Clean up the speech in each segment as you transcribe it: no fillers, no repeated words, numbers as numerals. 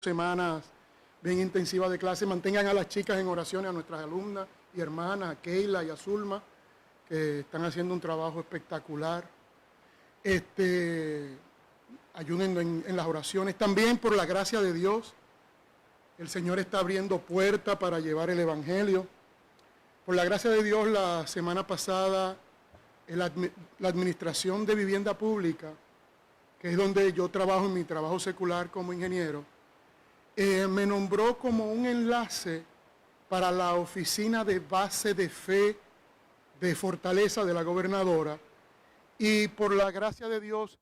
semanas bien intensivas de clase. Mantengan a las chicas en oraciones, a nuestras alumnas y hermanas, a Keila y a Zulma, que están haciendo un trabajo espectacular. Ayuden en las oraciones. También, por la gracia de Dios, el Señor está abriendo puertas para llevar el Evangelio. Por la gracia de Dios, la semana pasada, la Administración de Vivienda Pública, que es donde yo trabajo en mi trabajo secular como ingeniero, me nombró como un enlace para la oficina de base de fe de Fortaleza de la gobernadora, y por la gracia de Dios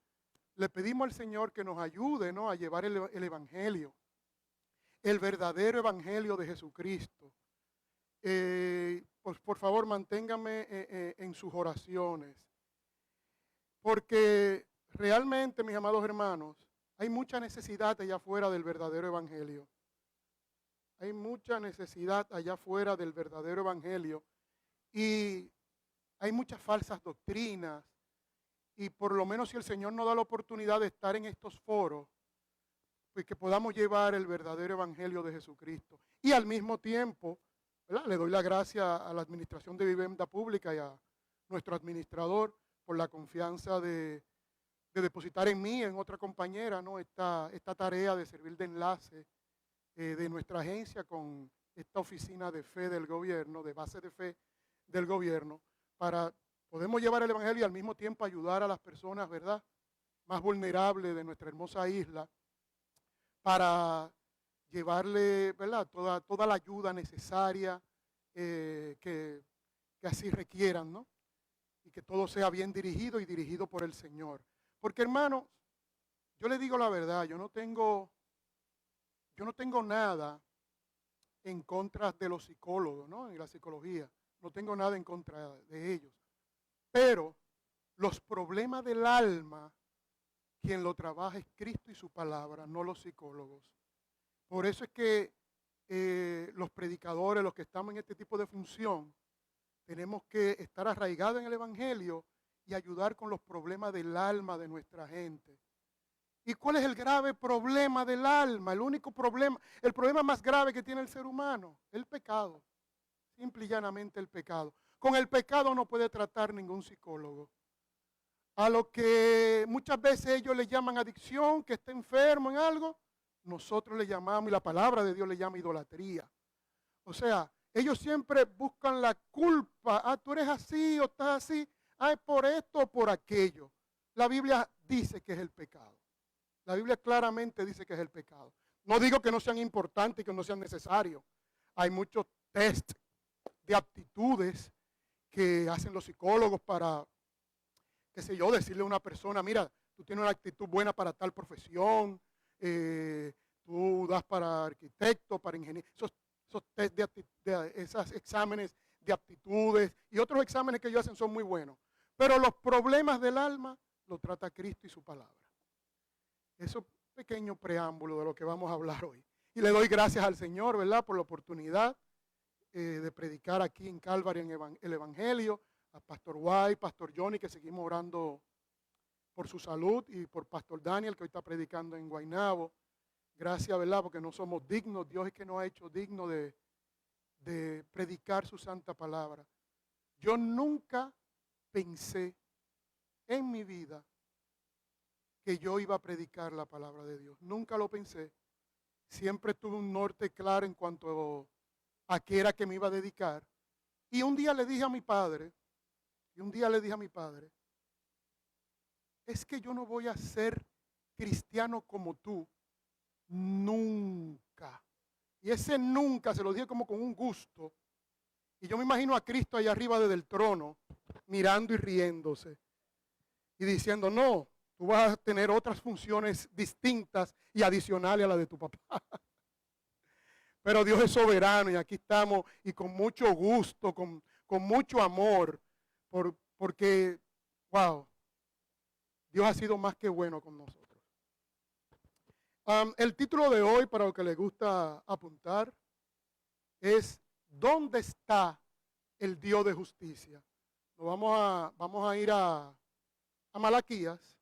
le pedimos al Señor que nos ayude, ¿no?, a llevar el Evangelio, el verdadero Evangelio de Jesucristo. Pues por favor manténgame en sus oraciones, porque realmente, mis amados hermanos, hay mucha necesidad allá afuera del verdadero Evangelio. Hay mucha necesidad allá afuera del verdadero Evangelio, y hay muchas falsas doctrinas, y por lo menos si el Señor nos da la oportunidad de estar en estos foros, pues que podamos llevar el verdadero Evangelio de Jesucristo. Y al mismo tiempo, ¿verdad?, le doy la gracia a la Administración de Vivienda Pública y a nuestro administrador por la confianza de depositar en mí, en otra compañera, ¿no?, esta tarea de servir de enlace de nuestra agencia con esta oficina de fe del gobierno, de base de fe del gobierno, para podemos llevar el Evangelio y al mismo tiempo ayudar a las personas, ¿verdad?, más vulnerables de nuestra hermosa isla, para llevarle, ¿verdad?, toda la ayuda necesaria que así requieran, ¿no?, y que todo sea bien dirigido y dirigido por el Señor. Porque, hermanos, yo les digo la verdad, yo no tengo nada en contra de los psicólogos, ¿no?, en la psicología, no tengo nada en contra de ellos. Pero los problemas del alma, quien lo trabaja es Cristo y su palabra, no los psicólogos. Por eso es que los predicadores, los que estamos en este tipo de función, tenemos que estar arraigados en el Evangelio y ayudar con los problemas del alma de nuestra gente. ¿Y cuál es el grave problema del alma? El único problema, el problema más grave que tiene el ser humano, el pecado. Simple y llanamente el pecado. Con el pecado no puede tratar ningún psicólogo. A lo que muchas veces ellos le llaman adicción, que está enfermo en algo, nosotros le llamamos, y la palabra de Dios le llama idolatría. O sea, ellos siempre buscan la culpa. Ah, tú eres así o estás así. Ah, es por esto o por aquello. La Biblia dice que es el pecado. La Biblia claramente dice que es el pecado. No digo que no sean importantes y que no sean necesarios. Hay muchos test de aptitudes que hacen los psicólogos para, qué sé yo, decirle a una persona, mira, tú tienes una actitud buena para tal profesión, tú das para arquitecto, para ingeniero, esos test esos exámenes de aptitudes y otros exámenes que ellos hacen son muy buenos. Pero los problemas del alma los trata Cristo y su palabra. Eso es un pequeño preámbulo de lo que vamos a hablar hoy. Y le doy gracias al Señor, ¿verdad?, por la oportunidad de predicar aquí en Calvary en el Evangelio, a Pastor White, Pastor Johnny, que seguimos orando por su salud, y por Pastor Daniel, que hoy está predicando en Guaynabo. Gracias, ¿verdad?, porque no somos dignos. Dios es que nos ha hecho dignos de predicar su santa palabra. Yo nunca pensé en mi vida que yo iba a predicar la palabra de Dios. Nunca lo pensé. Siempre tuve un norte claro en cuanto a qué era que me iba a dedicar. Y un día le dije a mi padre, es que yo no voy a ser cristiano como tú, nunca. Y ese nunca se lo dije como con un gusto. Y yo me imagino a Cristo allá arriba desde el trono, mirando y riéndose. Y diciendo, no, tú vas a tener otras funciones distintas y adicionales a las de tu papá. Pero Dios es soberano y aquí estamos, y con mucho gusto, con mucho amor, porque, wow, Dios ha sido más que bueno con nosotros. El título de hoy, para los que les gusta apuntar, es ¿dónde está el Dios de justicia? Nos vamos a ir a Malaquías.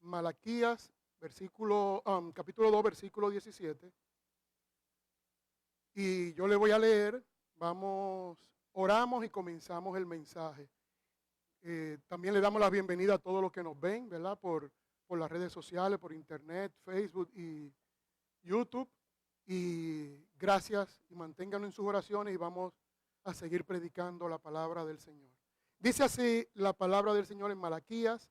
Malaquías capítulo 2, versículo 17. Y yo le voy a leer, oramos y comenzamos el mensaje. También le damos la bienvenida a todos los que nos ven, ¿verdad? Por las redes sociales, por internet, Facebook y YouTube. Y gracias y manténganlo en sus oraciones y vamos a seguir predicando la palabra del Señor. Dice así la palabra del Señor en Malaquías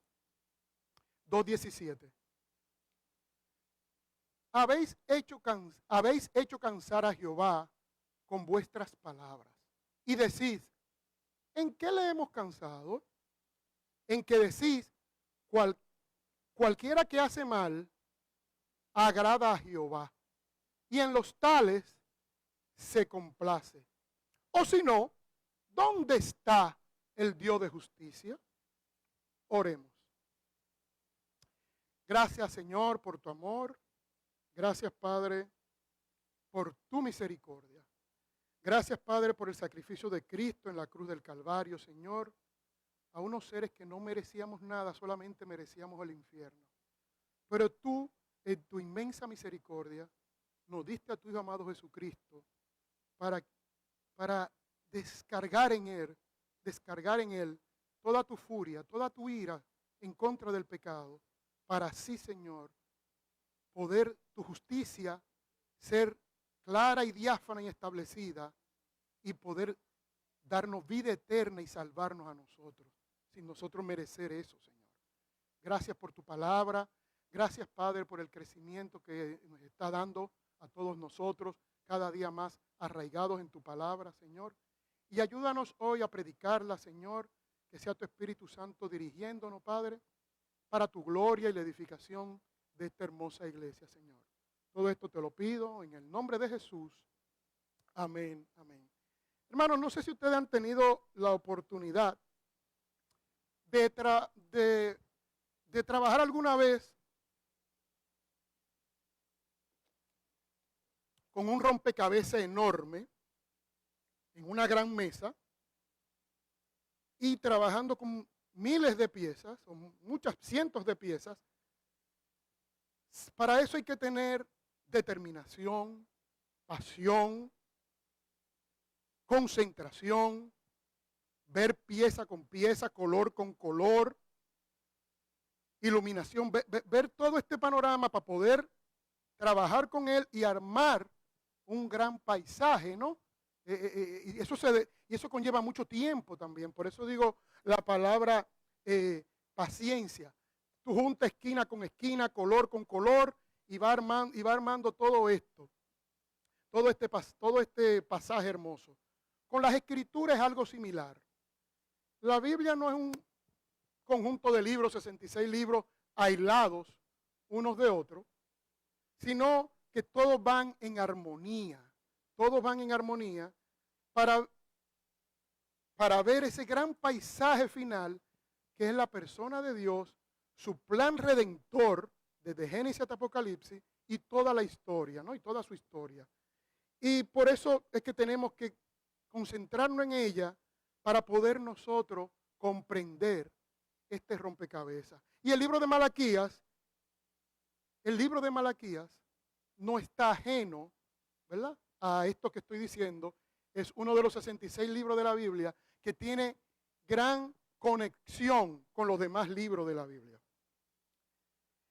2:17. Habéis hecho cansar a Jehová con vuestras palabras. Y decís, ¿en qué le hemos cansado? En que decís, cualquiera que hace mal, agrada a Jehová. Y en los tales se complace. O si no, ¿dónde está el Dios de justicia? Oremos. Gracias, Señor, por tu amor. Gracias, Padre, por tu misericordia. Gracias, Padre, por el sacrificio de Cristo en la cruz del Calvario, Señor. A unos seres que no merecíamos nada, solamente merecíamos el infierno. Pero tú, en tu inmensa misericordia, nos diste a tu Hijo amado Jesucristo para descargar en Él toda tu furia, toda tu ira en contra del pecado, para así, Señor, poder tu justicia ser clara y diáfana y establecida y poder darnos vida eterna y salvarnos a nosotros, sin nosotros merecer eso, Señor. Gracias por tu palabra. Gracias, Padre, por el crecimiento que nos está dando a todos nosotros, cada día más arraigados en tu palabra, Señor. Y ayúdanos hoy a predicarla, Señor, que sea tu Espíritu Santo dirigiéndonos, Padre, para tu gloria y la edificación de esta hermosa iglesia, Señor. Todo esto te lo pido en el nombre de Jesús. Amén, amén. Hermanos, no sé si ustedes han tenido la oportunidad de trabajar alguna vez con un rompecabezas enorme en una gran mesa y trabajando con miles de piezas, o muchas cientos de piezas. Para eso hay que tener determinación, pasión, concentración, ver pieza con pieza, color con color, iluminación, ver todo este panorama para poder trabajar con él y armar un gran paisaje, ¿no? Y eso conlleva mucho tiempo también. Por eso digo la palabra paciencia. Tú juntas esquina con esquina, color con color, y va armando todo esto. Todo este pasaje hermoso. Con las escrituras es algo similar. La Biblia no es un conjunto de libros, 66 libros aislados unos de otros, sino que todos van en armonía. Todos van en armonía para ver ese gran paisaje final que es la persona de Dios, su plan redentor desde Génesis hasta Apocalipsis y toda la historia, ¿no? Y toda su historia. Y por eso es que tenemos que concentrarnos en ella para poder nosotros comprender este rompecabezas. Y el libro de Malaquías no está ajeno, ¿verdad?, a esto que estoy diciendo. Es uno de los 66 libros de la Biblia que tiene gran conexión con los demás libros de la Biblia.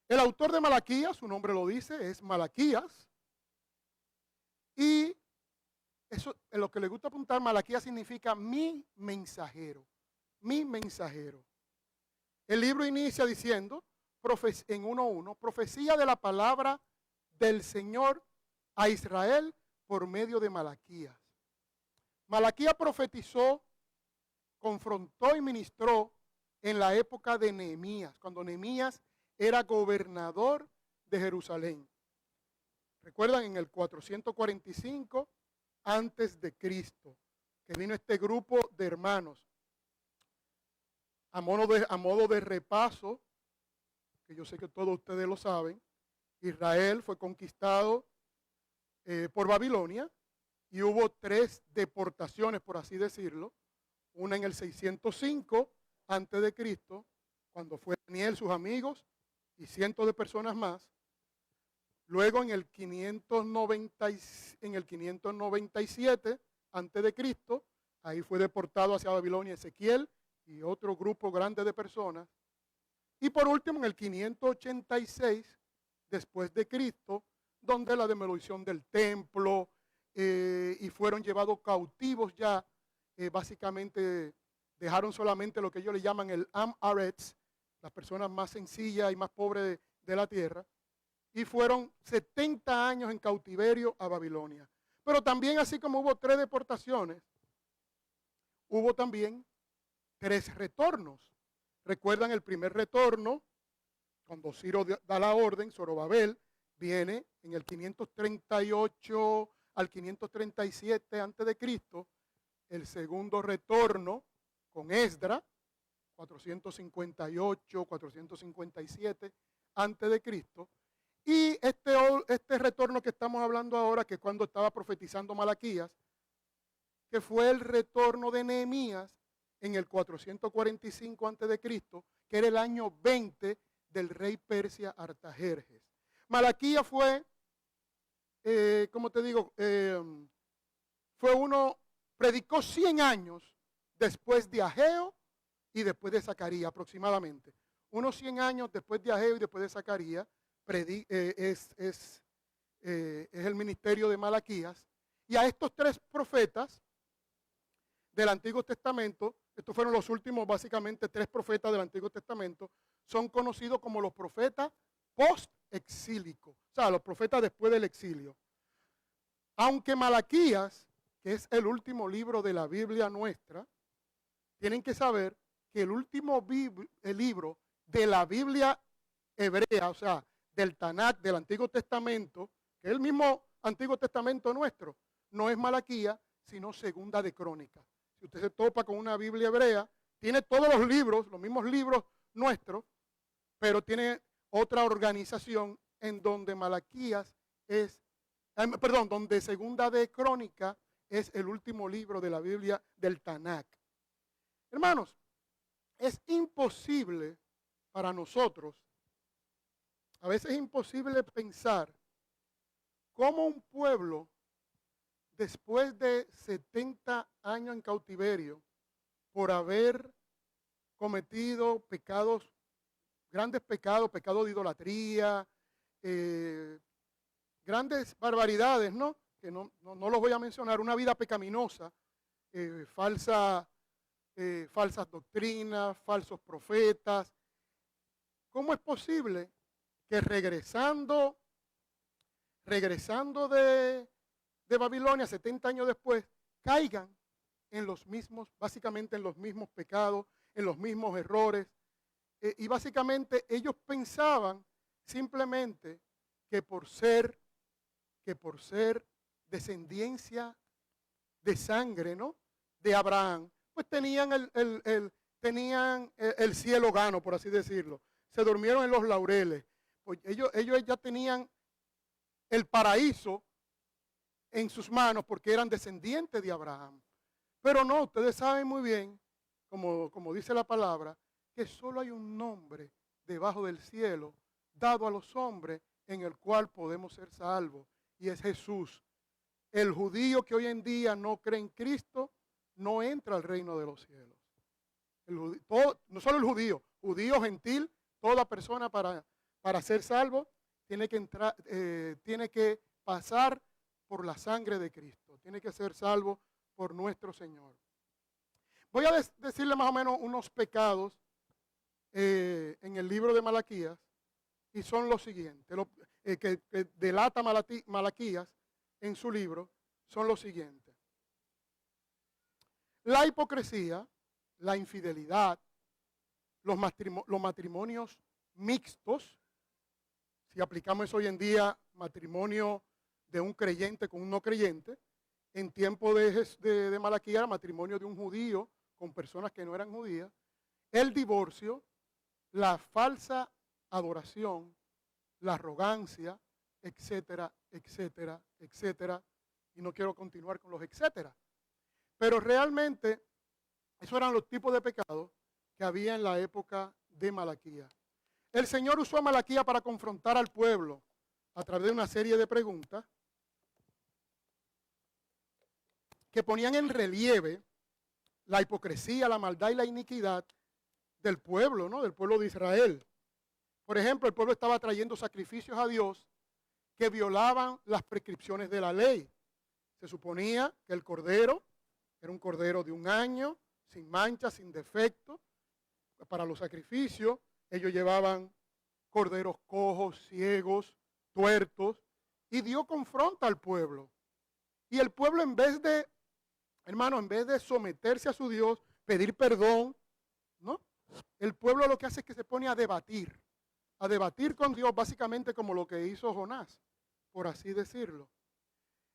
El autor de Malaquías, su nombre lo dice, es Malaquías. Y eso, en lo que le gusta apuntar, Malaquías significa mi mensajero, mi mensajero. El libro inicia diciendo, en 1:1, profecía de la palabra del Señor a Israel por medio de Malaquías. Malaquías profetizó, confrontó y ministró en la época de Nehemías, cuando Nehemías era gobernador de Jerusalén. Recuerdan, en el 445 antes de Cristo, que vino este grupo de hermanos. A modo de repaso, que yo sé que todos ustedes lo saben, Israel fue conquistado por Babilonia y hubo 3 deportaciones, por así decirlo. Una en el 605 antes de Cristo, cuando fue Daniel, sus amigos, y cientos de personas más. Luego en el 597 antes de Cristo, ahí fue deportado hacia Babilonia Ezequiel y otro grupo grande de personas. Y por último en el 586 después de Cristo, donde la demolición del templo y fueron llevados cautivos ya, básicamente dejaron solamente lo que ellos le llaman el Am Aretz, las personas más sencillas y más pobres de la tierra, y fueron 70 años en cautiverio a Babilonia. Pero también, así como hubo 3 deportaciones, hubo también 3 retornos. Recuerdan el primer retorno, cuando Ciro da la orden, Zorobabel viene en el 538 al 537 antes de Cristo. El segundo retorno con Esdra, 458, 457 antes de Cristo. Y este retorno que estamos hablando ahora, que es cuando estaba profetizando Malaquías, que fue el retorno de Nehemías en el 445 antes de Cristo, que era el año 20 del rey Persia Artajerjes. Malaquías fue, como te digo, predicó 100 años después de Ageo y después de Zacarías aproximadamente. Unos 100 años después de Ageo y después de Zacarías es el ministerio de Malaquías. Y a estos 3 profetas del Antiguo Testamento, estos fueron los últimos básicamente 3 profetas del Antiguo Testamento, son conocidos como los profetas post-exílicos, o sea, los profetas después del exilio. Aunque Malaquías, que es el último libro de la Biblia nuestra, tienen que saber que el último libro de la Biblia hebrea, o sea, del Tanakh, del Antiguo Testamento, que es el mismo Antiguo Testamento nuestro, no es Malaquías, sino Segunda de Crónicas. Si usted se topa con una Biblia hebrea, tiene todos los libros, los mismos libros nuestros, pero tiene otra organización en donde Malaquías donde Segunda de Crónicas es el último libro de la Biblia del Tanakh. Hermanos, es imposible para nosotros, a veces es imposible pensar cómo un pueblo, después de 70 años en cautiverio, por haber cometido pecados, grandes pecados, pecado de idolatría, grandes barbaridades, ¿no? Que no los voy a mencionar, una vida pecaminosa, falsas doctrinas, falsos profetas. ¿Cómo es posible que regresando de Babilonia 70 años después, caigan en los mismos, básicamente en los mismos pecados, en los mismos errores? Y básicamente ellos pensaban simplemente que por ser descendencia de sangre, ¿no?, de Abraham, pues tenían el cielo gano, por así decirlo. Se durmieron en los laureles. Pues ellos ya tenían el paraíso en sus manos porque eran descendientes de Abraham. Pero no, ustedes saben muy bien, como dice la palabra, que solo hay un nombre debajo del cielo dado a los hombres en el cual podemos ser salvos, y es Jesús. El judío que hoy en día no cree en Cristo no entra al reino de los cielos. No solo el judío, gentil, toda persona para ser salvo tiene que pasar por la sangre de Cristo, tiene que ser salvo por nuestro Señor. Voy a decirle más o menos unos pecados en el libro de Malaquías, y son los siguientes, que delata Malaquías en su libro, son los siguientes: la hipocresía, la infidelidad, los matrimonios mixtos. Si aplicamos eso hoy en día, matrimonio de un creyente con un no creyente. En tiempo de Malaquías, matrimonio de un judío con personas que no eran judías. El divorcio, la falsa adoración, la arrogancia, etcétera, etcétera, etcétera. Y no quiero continuar con los etcétera. Pero realmente, esos eran los tipos de pecados que había en la época de Malaquías. El Señor usó a Malaquías para confrontar al pueblo a través de una serie de preguntas que ponían en relieve la hipocresía, la maldad y la iniquidad del pueblo, ¿no? Del pueblo de Israel. Por ejemplo, el pueblo estaba trayendo sacrificios a Dios que violaban las prescripciones de la ley. Se suponía que el cordero era un cordero de 1 año, sin mancha, sin defecto, para los sacrificios. Ellos llevaban corderos cojos, ciegos, tuertos, y Dios confronta al pueblo. Y el pueblo, en vez de, hermano, en vez de someterse a su Dios, pedir perdón, ¿no? El pueblo lo que hace es que se pone a debatir con Dios, básicamente como lo que hizo Jonás, por así decirlo.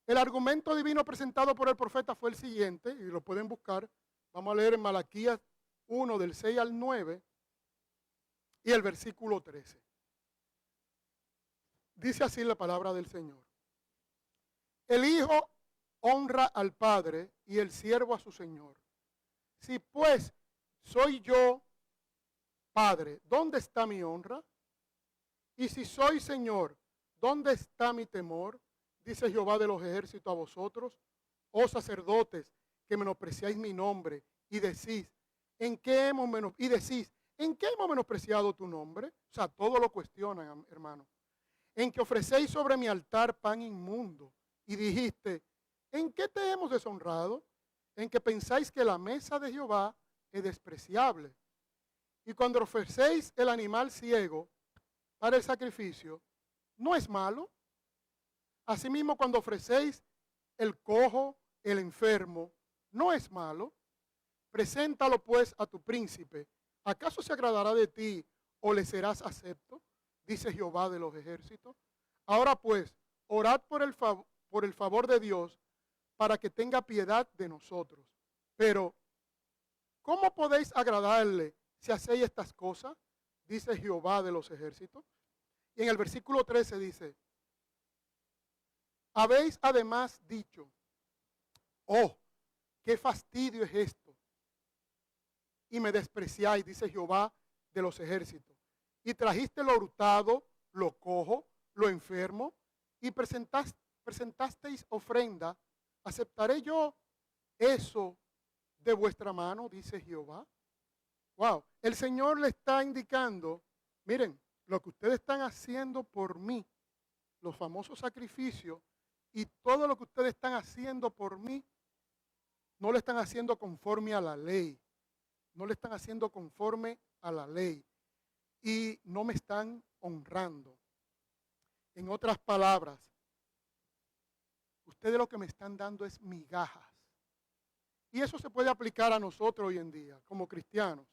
El argumento divino presentado por el profeta fue el siguiente, y lo pueden buscar. Vamos a leer en Malaquías 1, del 6 al 9, y el versículo 13. Dice así la palabra del Señor. El Hijo honra al Padre y el siervo a su Señor. Si pues soy yo Padre, ¿dónde está mi honra? Y si soy Señor, ¿dónde está mi temor? Dice Jehová de los ejércitos a vosotros, oh sacerdotes, que menospreciáis mi nombre y decís, ¿en qué hemos menospreciado tu nombre? O sea, todo lo cuestionan, hermano. En que ofrecéis sobre mi altar pan inmundo y dijiste, ¿en qué te hemos deshonrado? En que pensáis que la mesa de Jehová es despreciable. Y cuando ofrecéis el animal ciego para el sacrificio, ¿no es malo? Asimismo, cuando ofrecéis el cojo, el enfermo, ¿no es malo? Preséntalo pues a tu príncipe. ¿Acaso se agradará de ti o le serás acepto? Dice Jehová de los ejércitos. Ahora pues, orad por el favor de Dios para que tenga piedad de nosotros. Pero, ¿cómo podéis agradarle si hacéis estas cosas? Dice Jehová de los ejércitos. Y en el versículo 13 dice, habéis además dicho, oh, qué fastidio es esto. Y me despreciáis, dice Jehová de los ejércitos. Y trajiste lo hurtado, lo cojo, lo enfermo, y presentasteis ofrenda. ¿Aceptaré yo eso de vuestra mano? Dice Jehová. Wow, el Señor le está indicando, miren, lo que ustedes están haciendo por mí, los famosos sacrificios, y todo lo que ustedes están haciendo por mí, no le están haciendo conforme a la ley. No le están haciendo conforme a la ley. Y no me están honrando. En otras palabras, ustedes lo que me están dando es migajas. Y eso se puede aplicar a nosotros hoy en día, como cristianos.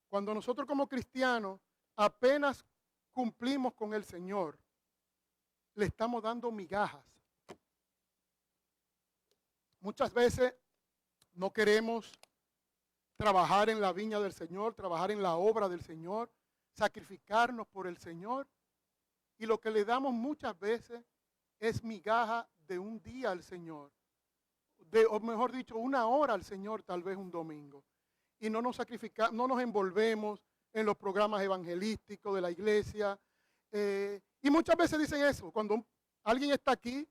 Cuando nosotros como cristianos apenas cumplimos con el Señor, le estamos dando migajas. Muchas veces no queremos trabajar en la viña del Señor, trabajar en la obra del Señor, sacrificarnos por el Señor. Y lo que le damos muchas veces es migaja de un día al Señor. O mejor dicho, 1 hora al Señor, tal vez un domingo. Y no nos sacrificamos, no nos envolvemos en los programas evangelísticos de la iglesia. Y muchas veces dicen eso, cuando alguien está aquí,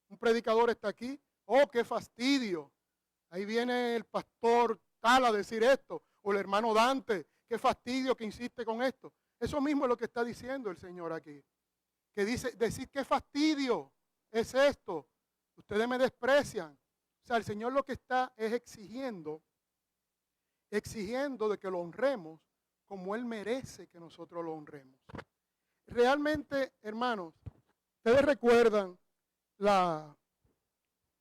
un predicador está aquí, oh, qué fastidio. Ahí viene el pastor tal a decir esto, o el hermano Dante, qué fastidio que insiste con esto. Eso mismo es lo que está diciendo el Señor aquí. Que dice, decir qué fastidio es esto. Ustedes me desprecian. O sea, el Señor lo que está es exigiendo de que lo honremos como Él merece que nosotros lo honremos. Realmente, hermanos, ustedes recuerdan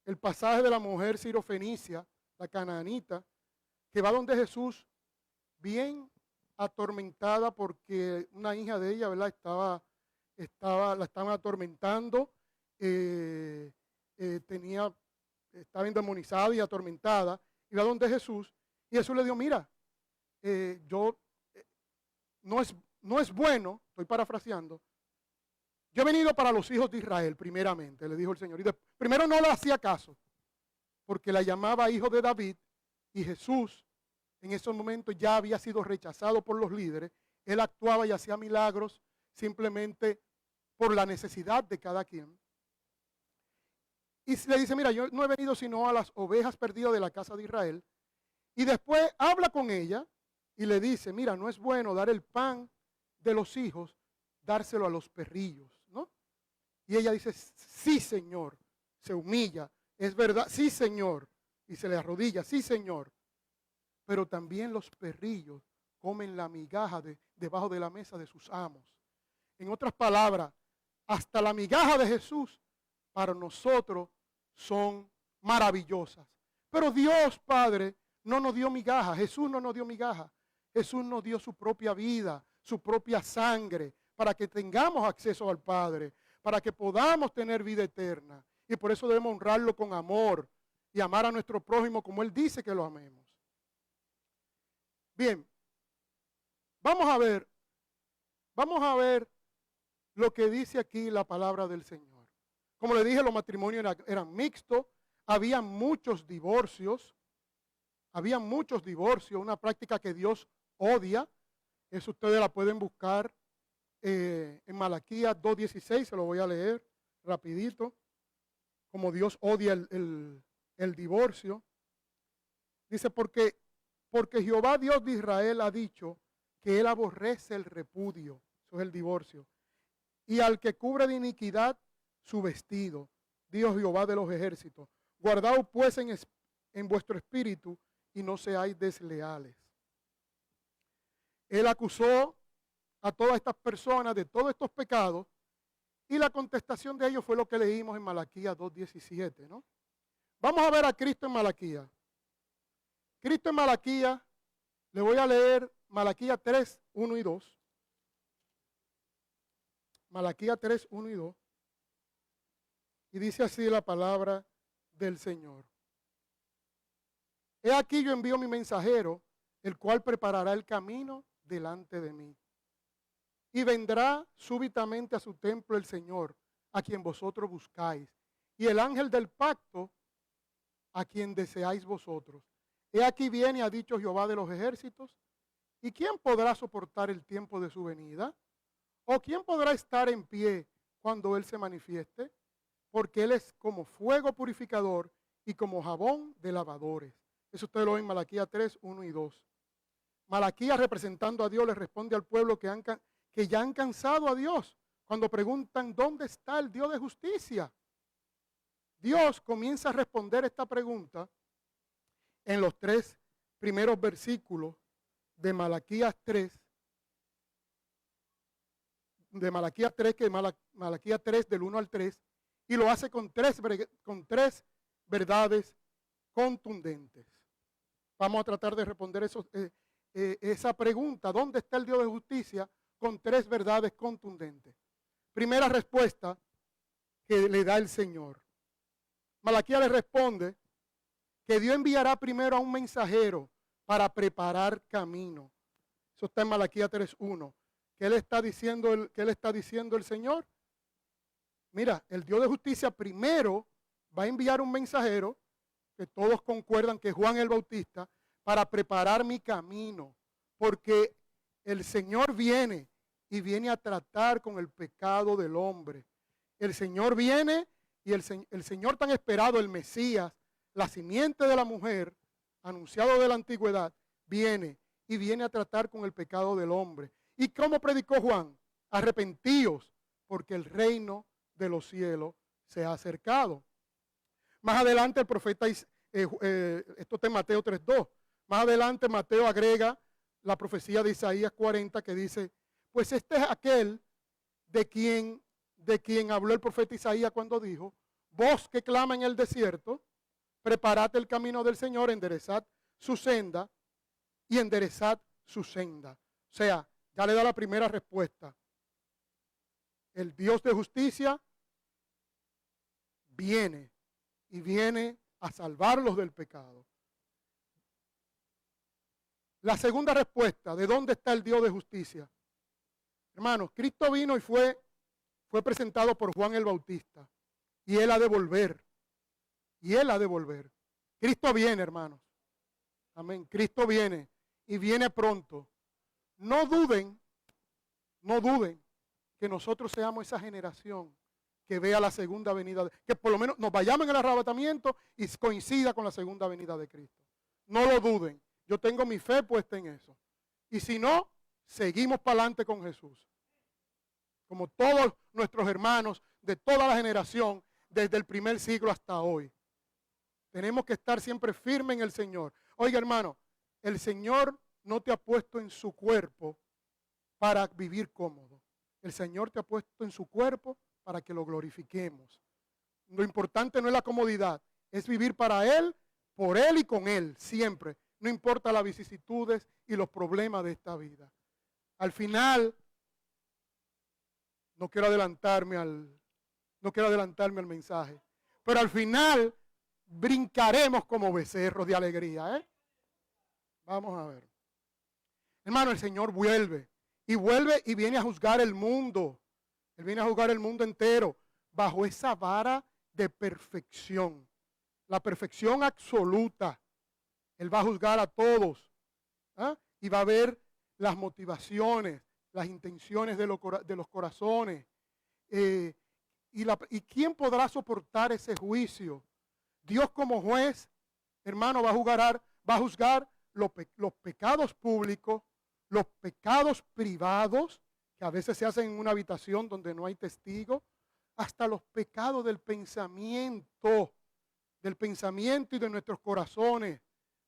el pasaje de la mujer sirofenicia, la canaanita, que va donde Jesús bien atormentada porque una hija de ella, ¿verdad? La estaban atormentando, estaba endemonizada y atormentada, y va donde Jesús, y Jesús le dijo, mira, no es bueno, estoy parafraseando, yo he venido para los hijos de Israel, primeramente, le dijo el Señor. Y primero no le hacía caso, porque la llamaba hijo de David, y Jesús en esos momentos ya había sido rechazado por los líderes, Él actuaba y hacía milagros simplemente por la necesidad de cada quien. Y le dice, mira, yo no he venido sino a las ovejas perdidas de la casa de Israel. Y después habla con ella y le dice, mira, no es bueno dar el pan de los hijos, dárselo a los perrillos, ¿no? Y ella dice, sí, Señor. Se humilla, es verdad, sí, Señor. Y se le arrodilla, sí, Señor. Pero también los perrillos comen la migaja debajo de la mesa de sus amos. En otras palabras, hasta la migaja de Jesús para nosotros son maravillosas. Pero Dios Padre no nos dio migaja, Jesús no nos dio migaja. Jesús nos dio su propia vida, su propia sangre, para que tengamos acceso al Padre, para que podamos tener vida eterna. Y por eso debemos honrarlo con amor y amar a nuestro prójimo como Él dice que lo amemos. Bien, vamos a ver lo que dice aquí la palabra del Señor. Como le dije, los matrimonios eran mixtos, había muchos divorcios, una práctica que Dios odia. Eso ustedes la pueden buscar en Malaquías 2:16, se lo voy a leer rapidito, como Dios odia el divorcio. Dice, porque Jehová Dios de Israel ha dicho que Él aborrece el repudio, eso es el divorcio, y al que cubre de iniquidad su vestido, Dios Jehová de los ejércitos. Guardaos pues en vuestro espíritu y no seáis desleales. Él acusó a todas estas personas de todos estos pecados y la contestación de ellos fue lo que leímos en Malaquías 2:17, ¿no? Vamos a ver a Cristo en Malaquías. Cristo en Malaquías, le voy a leer Malaquías 3, 1 y 2. Malaquías 3, 1 y 2. Y dice así la palabra del Señor. He aquí yo envío mi mensajero, el cual preparará el camino delante de mí. Y vendrá súbitamente a su templo el Señor, a quien vosotros buscáis, y el ángel del pacto, a quien deseáis vosotros. He aquí viene, ha dicho Jehová de los ejércitos, ¿y quién podrá soportar el tiempo de su venida? ¿O quién podrá estar en pie cuando Él se manifieste? Porque Él es como fuego purificador y como jabón de lavadores. Eso ustedes lo ven en Malaquías 3, 1 y 2. Malaquías, representando a Dios, le responde al pueblo que ya han cansado a Dios cuando preguntan ¿dónde está el Dios de justicia? Dios comienza a responder esta pregunta en los 3 primeros versículos de Malaquías 3, Malaquías 3 del 1 al 3, y lo hace con tres verdades contundentes. Vamos a tratar de responder esa pregunta, ¿dónde está el Dios de justicia? Con 3 verdades contundentes. Primera respuesta que le da el Señor. Malaquías le responde que Dios enviará primero a un mensajero para preparar camino. Eso está en Malaquías 3:1. ¿Qué le está diciendo el Señor? Mira, el Dios de justicia primero va a enviar un mensajero, que todos concuerdan que es Juan el Bautista, para preparar mi camino, porque el Señor viene y viene a tratar con el pecado del hombre. El Señor viene y el Señor tan esperado, el Mesías, la simiente de la mujer, anunciado de la antigüedad, viene y viene a tratar con el pecado del hombre. ¿Y cómo predicó Juan? Arrepentíos, porque el reino de los cielos se ha acercado. Más adelante el profeta, esto está en Mateo 3:2, más adelante Mateo agrega la profecía de Isaías 40 que dice, pues este es aquel de quien habló el profeta Isaías cuando dijo, vos que clama en el desierto, preparad el camino del Señor, enderezad su senda y enderezad su senda. O sea, ya le da la primera respuesta. El Dios de justicia viene y viene a salvarlos del pecado. La segunda respuesta, ¿de dónde está el Dios de justicia? Hermanos, Cristo vino y fue presentado por Juan el Bautista. Y Él ha de volver. Y Él ha de volver. Cristo viene, hermanos. Amén. Cristo viene y viene pronto. No duden No duden que nosotros seamos esa generación que vea la segunda venida, que por lo menos nos vayamos en el arrebatamiento y coincida con la segunda venida de Cristo. No lo duden. Yo tengo mi fe puesta en eso. Y si no, seguimos para adelante con Jesús. Como todos nuestros hermanos de toda la generación, desde el primer siglo hasta hoy. Tenemos que estar siempre firmes en el Señor. Oiga, hermano, el Señor no te ha puesto en su cuerpo para vivir cómodo. El Señor te ha puesto en su cuerpo para que lo glorifiquemos. Lo importante no es la comodidad, es vivir para Él, por Él y con Él, siempre. No importa las vicisitudes y los problemas de esta vida. Al final, no quiero adelantarme al mensaje, pero al final brincaremos como becerros de alegría. Vamos a ver. Hermano, el Señor vuelve y viene a juzgar el mundo. Él viene a juzgar el mundo entero bajo esa vara de perfección. La perfección absoluta. Él va a juzgar a todos. Y va a ver las motivaciones, las intenciones de los corazones. ¿Y quién podrá soportar ese juicio? Dios como juez, hermano, va a juzgar los pecados públicos, los pecados privados, que a veces se hacen en una habitación donde no hay testigo, hasta los pecados del pensamiento y de nuestros corazones.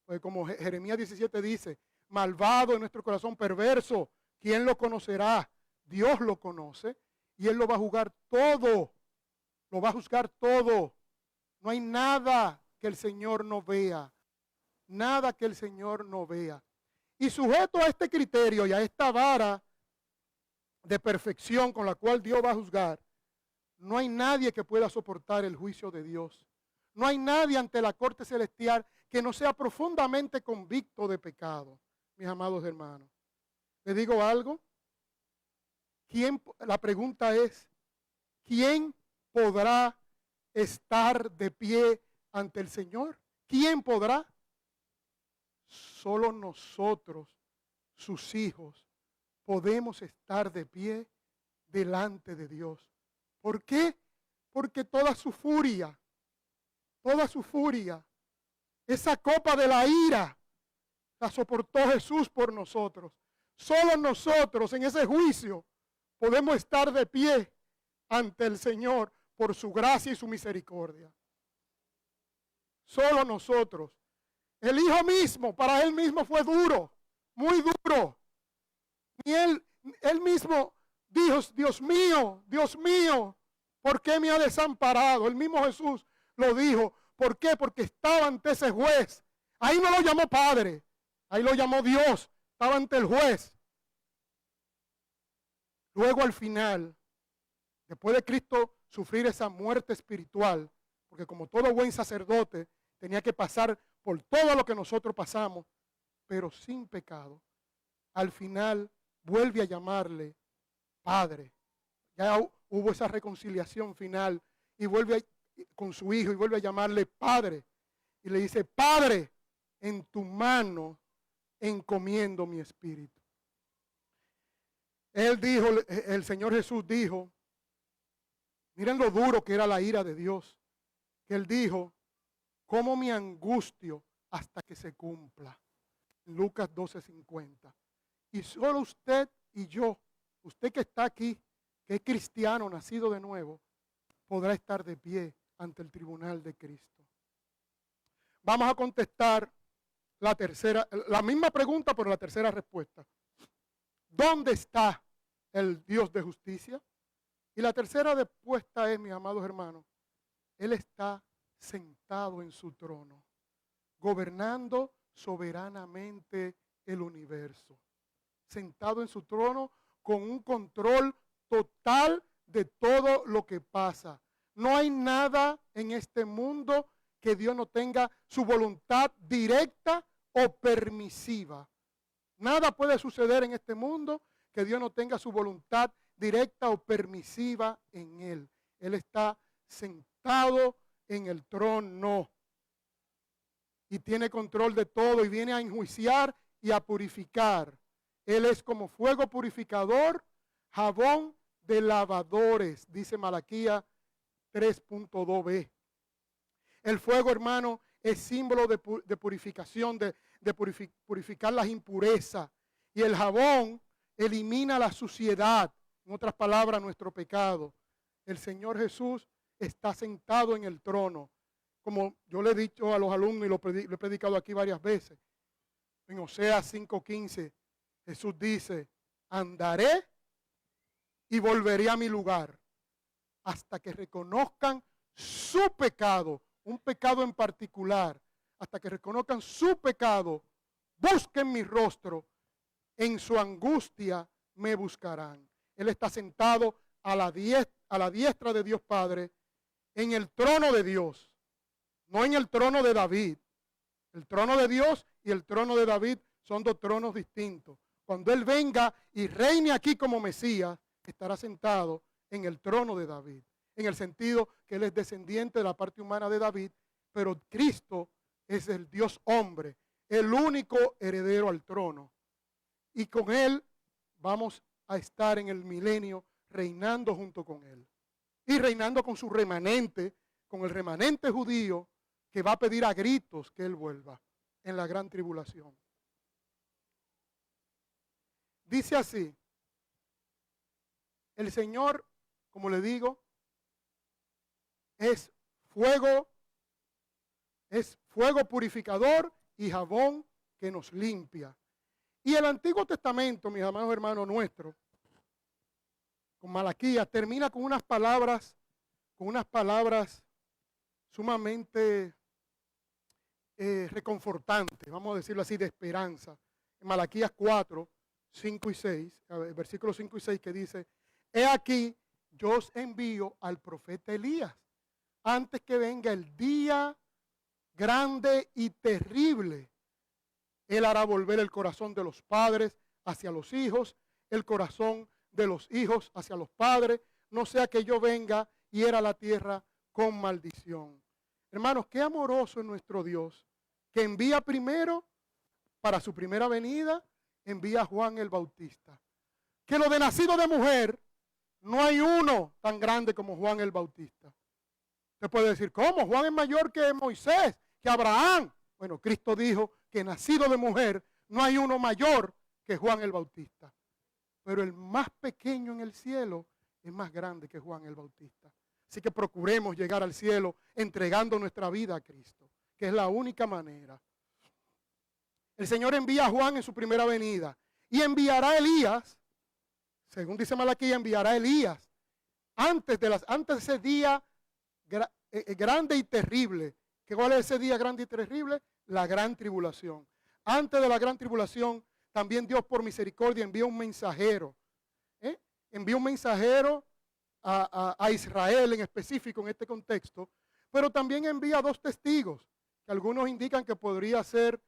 Pues como Jeremías 17 dice, malvado en nuestro corazón perverso, ¿quién lo conocerá? Dios lo conoce y Él lo va a juzgar todo. Lo va a juzgar todo. No hay nada que el Señor no vea. Nada que el Señor no vea. Y sujeto a este criterio y a esta vara de perfección con la cual Dios va a juzgar, no hay nadie que pueda soportar el juicio de Dios. No hay nadie ante la corte celestial que no sea profundamente convicto de pecado, mis amados hermanos. ¿Les digo algo? La pregunta es, ¿quién podrá estar de pie ante el Señor? ¿Quién podrá? Solo nosotros, sus hijos, podemos estar de pie delante de Dios. ¿Por qué? Porque toda su furia, esa copa de la ira, la soportó Jesús por nosotros. Solo nosotros en ese juicio podemos estar de pie ante el Señor por su gracia y su misericordia. Solo nosotros. El Hijo mismo, para Él mismo fue duro, muy duro. Y Él mismo dijo, Dios mío, ¿por qué me ha desamparado? El mismo Jesús lo dijo. ¿Por qué? Porque estaba ante ese juez. Ahí no lo llamó Padre, ahí lo llamó Dios. Estaba ante el juez. Luego al final, después de Cristo sufrir esa muerte espiritual, porque como todo buen sacerdote tenía que pasar por todo lo que nosotros pasamos, pero sin pecado, al final vuelve a llamarle Padre. Ya hubo esa reconciliación final y vuelve con su hijo y vuelve a llamarle Padre. Y le dice, Padre, en tu mano encomiendo mi espíritu. Él dijo, el Señor Jesús dijo, miren lo duro que era la ira de Dios, que Él dijo, ¿cómo me angustio hasta que se cumpla? Lucas 12:50. Y solo usted y yo, usted que está aquí, que es cristiano, nacido de nuevo, podrá estar de pie ante el tribunal de Cristo. Vamos a contestar la misma pregunta, pero la tercera respuesta. ¿Dónde está el Dios de justicia? Y la tercera respuesta es, mis amados hermanos, Él está sentado en su trono, gobernando soberanamente el universo. Sentado en su trono con un control total de todo lo que pasa. No hay nada en este mundo que Dios no tenga su voluntad directa o permisiva. Nada puede suceder en este mundo que Dios no tenga su voluntad directa o permisiva en Él. Él está sentado en el trono y tiene control de todo y viene a enjuiciar y a purificar. Él es como fuego purificador, jabón de lavadores, dice Malaquías 3.2b. El fuego, hermano, es símbolo de purificación, de purificar las impurezas. Y el jabón elimina la suciedad, en otras palabras, nuestro pecado. El Señor Jesús está sentado en el trono. Como yo le he dicho a los alumnos y lo he predicado aquí varias veces. En Oseas 5:15, Jesús dice, andaré y volveré a mi lugar hasta que reconozcan su pecado, un pecado en particular, hasta que reconozcan su pecado, busquen mi rostro, en su angustia me buscarán. Él está sentado a la diestra de Dios Padre, en el trono de Dios, no en el trono de David. El trono de Dios y el trono de David son dos tronos distintos. Cuando Él venga y reine aquí como Mesías, estará sentado en el trono de David, en el sentido que Él es descendiente de la parte humana de David, pero Cristo es el Dios hombre, el único heredero al trono. Y con Él vamos a estar en el milenio reinando junto con Él. Y reinando con su remanente, con el remanente judío que va a pedir a gritos que Él vuelva en la gran tribulación. Dice así, el Señor, como le digo, es fuego purificador y jabón que nos limpia. Y el Antiguo Testamento, mis amados hermanos nuestros, con Malaquías, termina con unas palabras sumamente reconfortantes, vamos a decirlo así, de esperanza. En Malaquías 4, 5 y 6, versículos 5 y 6, que dice, he aquí, yo os envío al profeta Elías, antes que venga el día grande y terrible. Él hará volver el corazón de los padres hacia los hijos, el corazón de los hijos hacia los padres, no sea que yo venga y hiera la tierra con maldición. Hermanos, qué amoroso es nuestro Dios, que envía primero, para su primera venida, envía a Juan el Bautista. Que lo de nacido de mujer, no hay uno tan grande como Juan el Bautista. Usted puede decir, ¿cómo? Juan es mayor que Moisés, que Abraham. Bueno, Cristo dijo que nacido de mujer, no hay uno mayor que Juan el Bautista. Pero el más pequeño en el cielo es más grande que Juan el Bautista. Así que procuremos llegar al cielo entregando nuestra vida a Cristo, que es la única manera. El Señor envía a Juan en su primera venida y enviará a Elías, según dice Malaquías, enviará a Elías antes de ese día grande y terrible. ¿Cuál es ese día grande y terrible? La gran tribulación. Antes de la gran tribulación, también Dios por misericordia envía un mensajero. Envía un mensajero a Israel en específico en este contexto, pero también envía dos testigos, que algunos indican que podría ser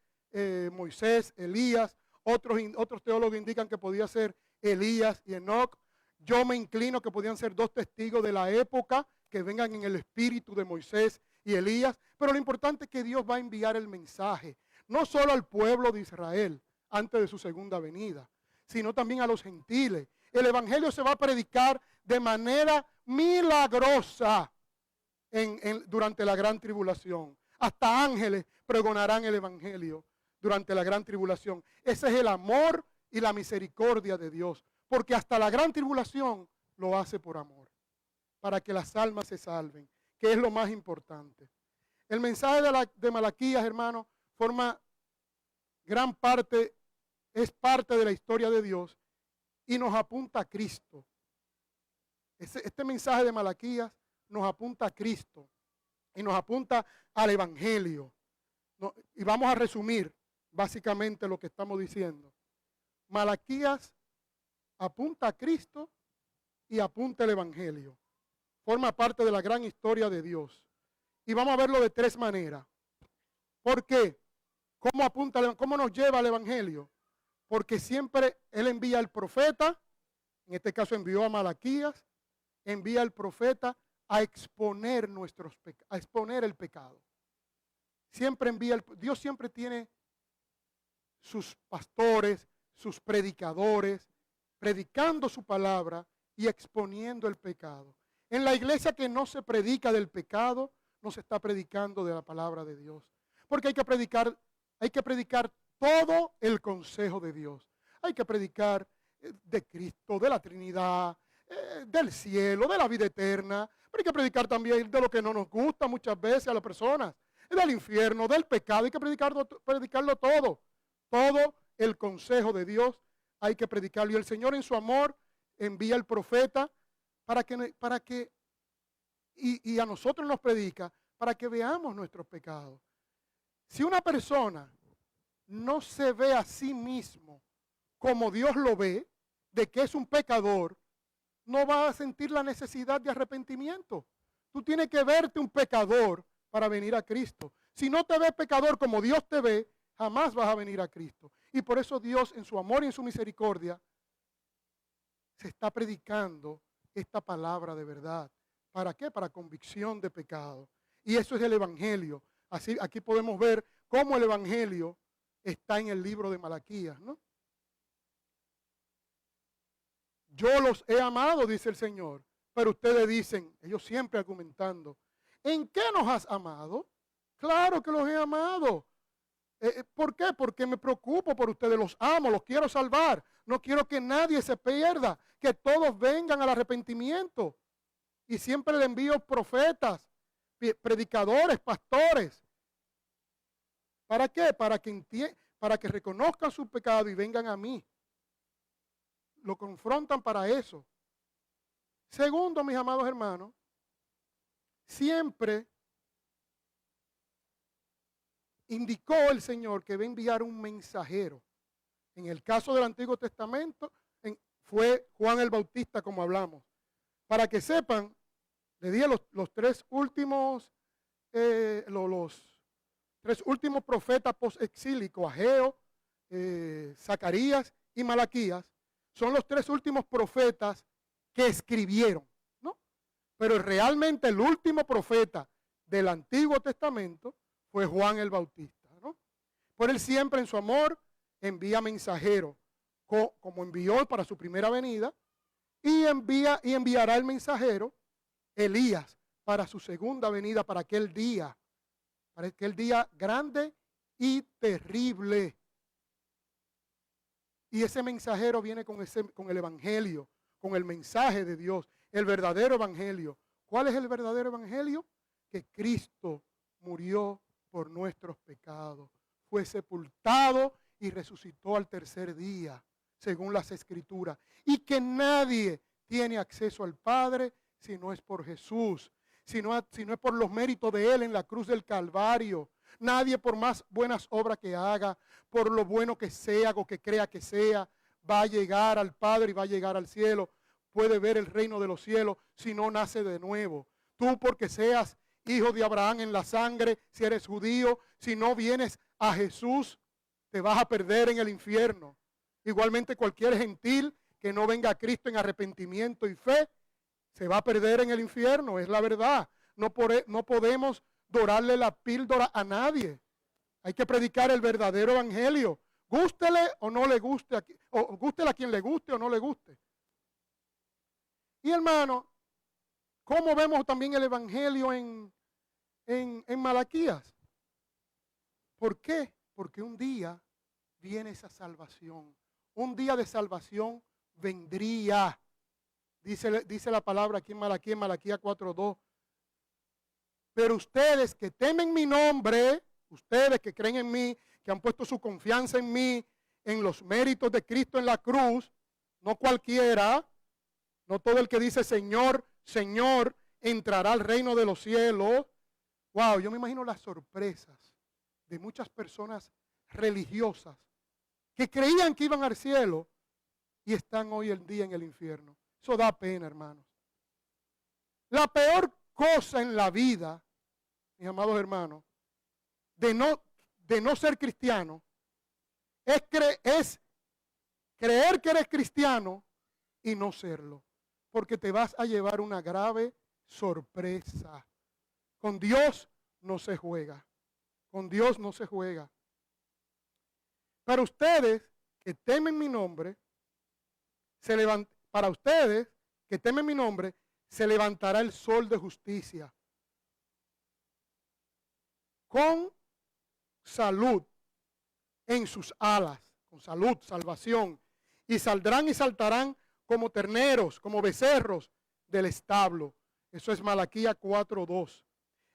Moisés, Elías, otros teólogos indican que podía ser Elías y Enoc. Yo me inclino que podían ser dos testigos de la época que vengan en el espíritu de Moisés y Elías, pero lo importante es que Dios va a enviar el mensaje, no solo al pueblo de Israel antes de su segunda venida, sino también a los gentiles. El evangelio se va a predicar de manera milagrosa durante la gran tribulación. Hasta ángeles pregonarán el evangelio durante la gran tribulación. Ese es el amor y la misericordia de Dios, porque hasta la gran tribulación lo hace por amor, para que las almas se salven, que es lo más importante. El mensaje de Malaquías, hermano, forma gran parte, es parte de la historia de Dios y nos apunta a Cristo. Este mensaje de Malaquías nos apunta a Cristo y nos apunta al Evangelio. Y vamos a resumir básicamente lo que estamos diciendo. Malaquías apunta a Cristo y apunta al Evangelio. Forma parte de la gran historia de Dios. Y vamos a verlo de tres maneras. ¿Por qué? ¿Cómo nos lleva al Evangelio? Porque siempre Él envía al profeta, en este caso envió a Malaquías, envía al profeta a exponer a exponer el pecado. Dios siempre tiene sus pastores, sus predicadores, predicando su palabra y exponiendo el pecado. En la iglesia que no se predica del pecado, no se está predicando de la palabra de Dios. Porque hay que predicar todo el consejo de Dios. Hay que predicar de Cristo, de la Trinidad, del cielo, de la vida eterna. Pero hay que predicar también de lo que no nos gusta muchas veces a las personas, del infierno, del pecado. Hay que predicarlo todo. Todo el consejo de Dios hay que predicarlo. Y el Señor en su amor envía al profeta para que y a nosotros nos predica para que veamos nuestros pecados. Si una persona no se ve a sí mismo como Dios lo ve, de que es un pecador, no va a sentir la necesidad de arrepentimiento. Tú tienes que verte un pecador para venir a Cristo. Si no te ves pecador como Dios te ve, jamás vas a venir a Cristo. Y por eso Dios, en su amor y en su misericordia, se está predicando esta palabra de verdad. ¿Para qué? Para convicción de pecado. Y eso es el Evangelio. Así, aquí podemos ver cómo el Evangelio está en el libro de Malaquías, ¿no? Yo los he amado, dice el Señor. Pero ustedes dicen, ellos siempre argumentando, ¿en qué nos has amado? Claro que los he amado. ¿Por qué? Porque me preocupo por ustedes, los amo, los quiero salvar. No quiero que nadie se pierda, que todos vengan al arrepentimiento. Y siempre le envío profetas, predicadores, pastores. ¿Para qué? Para que reconozcan su pecado y vengan a mí. Lo confrontan para eso. Segundo, mis amados hermanos, siempre indicó el Señor que va a enviar un mensajero. En el caso del Antiguo Testamento fue Juan el Bautista, como hablamos. Para que sepan, le dije los tres últimos profetas post-exílicos, Ageo, Zacarías y Malaquías, son los tres últimos profetas que escribieron, ¿no? Pero realmente el último profeta del Antiguo Testamento fue Juan el Bautista, ¿no? Por él siempre en su amor envía mensajeros, como envió para su primera venida, y enviará el mensajero Elías para su segunda venida, para aquel día grande y terrible. Y ese mensajero viene con el Evangelio, con el mensaje de Dios, el verdadero Evangelio. ¿Cuál es el verdadero Evangelio? Que Cristo murió por nuestros pecados, fue sepultado y resucitó al tercer día, según las Escrituras. Y que nadie tiene acceso al Padre si no es por Jesús, si no es por los méritos de Él en la cruz del Calvario. Nadie, por más buenas obras que haga, por lo bueno que sea o que crea que sea, va a llegar al Padre y va a llegar al cielo. Puede ver el reino de los cielos si no nace de nuevo. Tú, porque seas hijo de Abraham en la sangre, si eres judío, si no vienes a Jesús, te vas a perder en el infierno. Igualmente cualquier gentil que no venga a Cristo en arrepentimiento y fe, se va a perder en el infierno, es la verdad. No podemos dorarle la píldora a nadie. Hay que predicar el verdadero evangelio. Gústele o no le guste, o gústele a quien le guste o no le guste. Y hermano, ¿cómo vemos también el evangelio en Malaquías? ¿Por qué? Porque un día viene esa salvación. Un día de salvación vendría. Dice la palabra aquí en Malaquías 4:2. Pero ustedes que temen mi nombre, ustedes que creen en mí, que han puesto su confianza en mí, en los méritos de Cristo en la cruz, no cualquiera, no todo el que dice Señor, Señor, entrará al reino de los cielos. Wow, yo me imagino las sorpresas de muchas personas religiosas que creían que iban al cielo y están hoy en día en el infierno. Eso da pena, hermanos. La peor cosa en la vida, mis amados hermanos, de no ser cristiano, es creer que eres cristiano y no serlo. Porque te vas a llevar una grave sorpresa. Con Dios no se juega. Con Dios no se juega. Para ustedes que temen mi nombre, para ustedes que temen mi nombre, se levantará el sol de justicia con salud en sus alas, con salud, salvación, y saldrán y saltarán como terneros, como becerros del establo. Eso es Malaquías 4:2.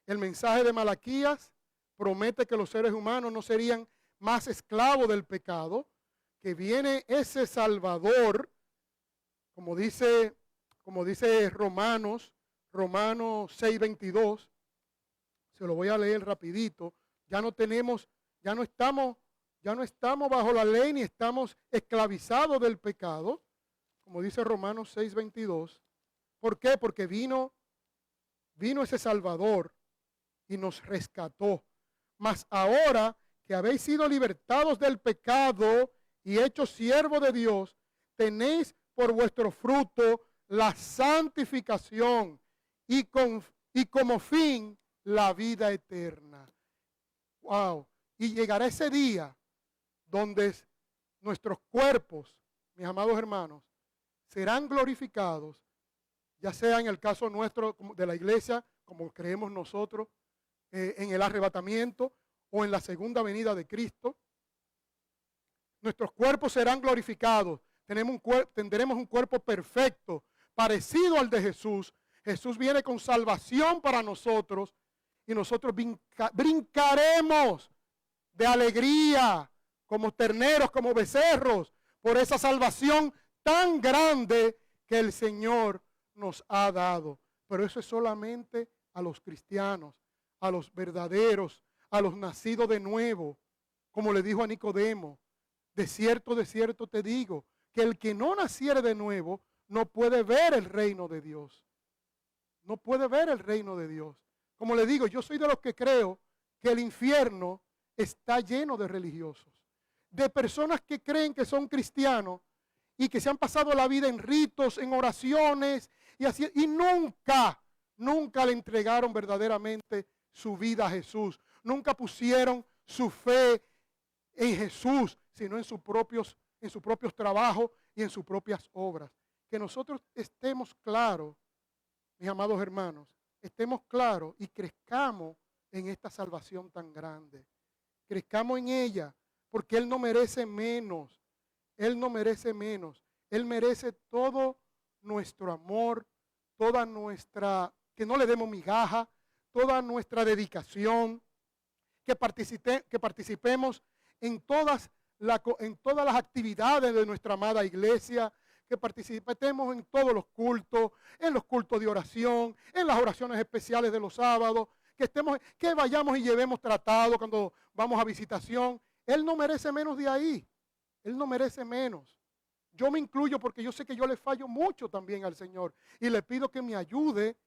El mensaje de Malaquías promete que los seres humanos no serían más esclavos del pecado, que viene ese Salvador, como dice Romanos 6:22. Se lo voy a leer rapidito. Ya no estamos bajo la ley ni estamos esclavizados del pecado, como dice Romanos 6:22. ¿Por qué? Porque vino ese Salvador y nos rescató. Mas ahora que habéis sido libertados del pecado y hechos siervos de Dios, tenéis por vuestro fruto la santificación y como fin la vida eterna. Wow. Y llegará ese día donde nuestros cuerpos, mis amados hermanos, serán glorificados, ya sea en el caso nuestro de la iglesia, como creemos nosotros, en el arrebatamiento o en la segunda venida de Cristo. Nuestros cuerpos serán glorificados. Tendremos un cuerpo perfecto, parecido al de Jesús. Jesús viene con salvación para nosotros y nosotros brincaremos de alegría, como terneros, como becerros, por esa salvación tan grande que el Señor nos ha dado. Pero eso es solamente a los cristianos, a los verdaderos, a los nacidos de nuevo. Como le dijo a Nicodemo, de cierto te digo, que el que no naciere de nuevo no puede ver el reino de Dios. No puede ver el reino de Dios. Como le digo, yo soy de los que creo que el infierno está lleno de religiosos, de personas que creen que son cristianos y que se han pasado la vida en ritos, en oraciones y así, y nunca le entregaron verdaderamente su vida a Jesús. Nunca pusieron su fe en Jesús, sino en sus propios trabajos y en sus propias obras. Que nosotros estemos claros, mis amados hermanos, estemos claros y crezcamos en esta salvación tan grande. Crezcamos en ella, porque Él no merece menos. Él no merece menos. Él merece todo nuestro amor, que no le demos migaja, toda nuestra dedicación, que participemos en todas las actividades de nuestra amada iglesia, que participemos en todos los cultos, en los cultos de oración, en las oraciones especiales de los sábados, que vayamos y llevemos tratado cuando vamos a visitación. Él no merece menos de ahí. Él no merece menos. Yo me incluyo porque yo sé que yo le fallo mucho también al Señor. Y le pido que me ayude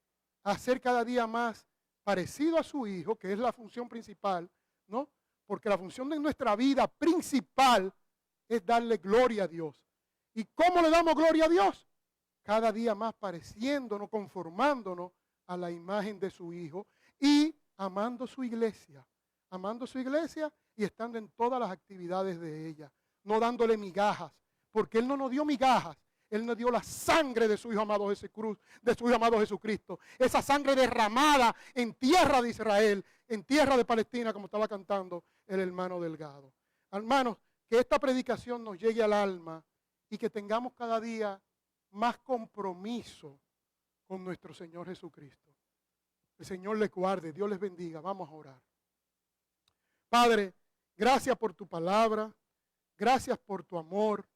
a ser cada día más parecido a su Hijo, que es la función principal, ¿no? Porque la función de nuestra vida principal es darle gloria a Dios. ¿Y cómo le damos gloria a Dios? Cada día más pareciéndonos, conformándonos a la imagen de su Hijo y amando su iglesia y estando en todas las actividades de ella, no dándole migajas, porque Él no nos dio migajas. Él nos dio la sangre de su Hijo amado Jesucristo. Esa sangre derramada en tierra de Israel, en tierra de Palestina, como estaba cantando el hermano Delgado. Hermanos, que esta predicación nos llegue al alma y que tengamos cada día más compromiso con nuestro Señor Jesucristo. El Señor les guarde, Dios les bendiga. Vamos a orar. Padre, gracias por tu palabra, gracias por tu amor,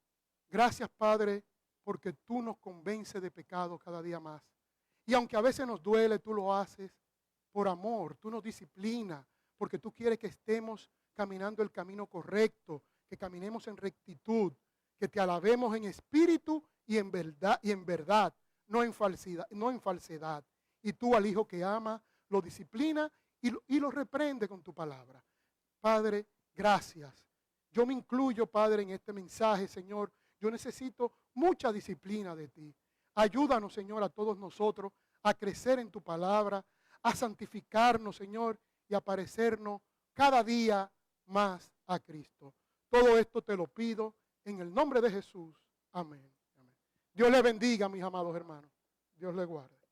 gracias, Padre, porque tú nos convences de pecado cada día más. Y aunque a veces nos duele, tú lo haces por amor, tú nos disciplinas, porque tú quieres que estemos caminando el camino correcto, que caminemos en rectitud, que te alabemos en espíritu y en verdad, no en falsedad. Y tú al Hijo que ama, lo disciplina y lo reprende con tu palabra. Padre, gracias. Yo me incluyo, Padre, en este mensaje, Señor. Yo necesito mucha disciplina de ti. Ayúdanos, Señor, a todos nosotros a crecer en tu palabra, a santificarnos, Señor, y a parecernos cada día más a Cristo. Todo esto te lo pido en el nombre de Jesús. Amén. Amén. Dios le bendiga, mis amados hermanos. Dios le guarde.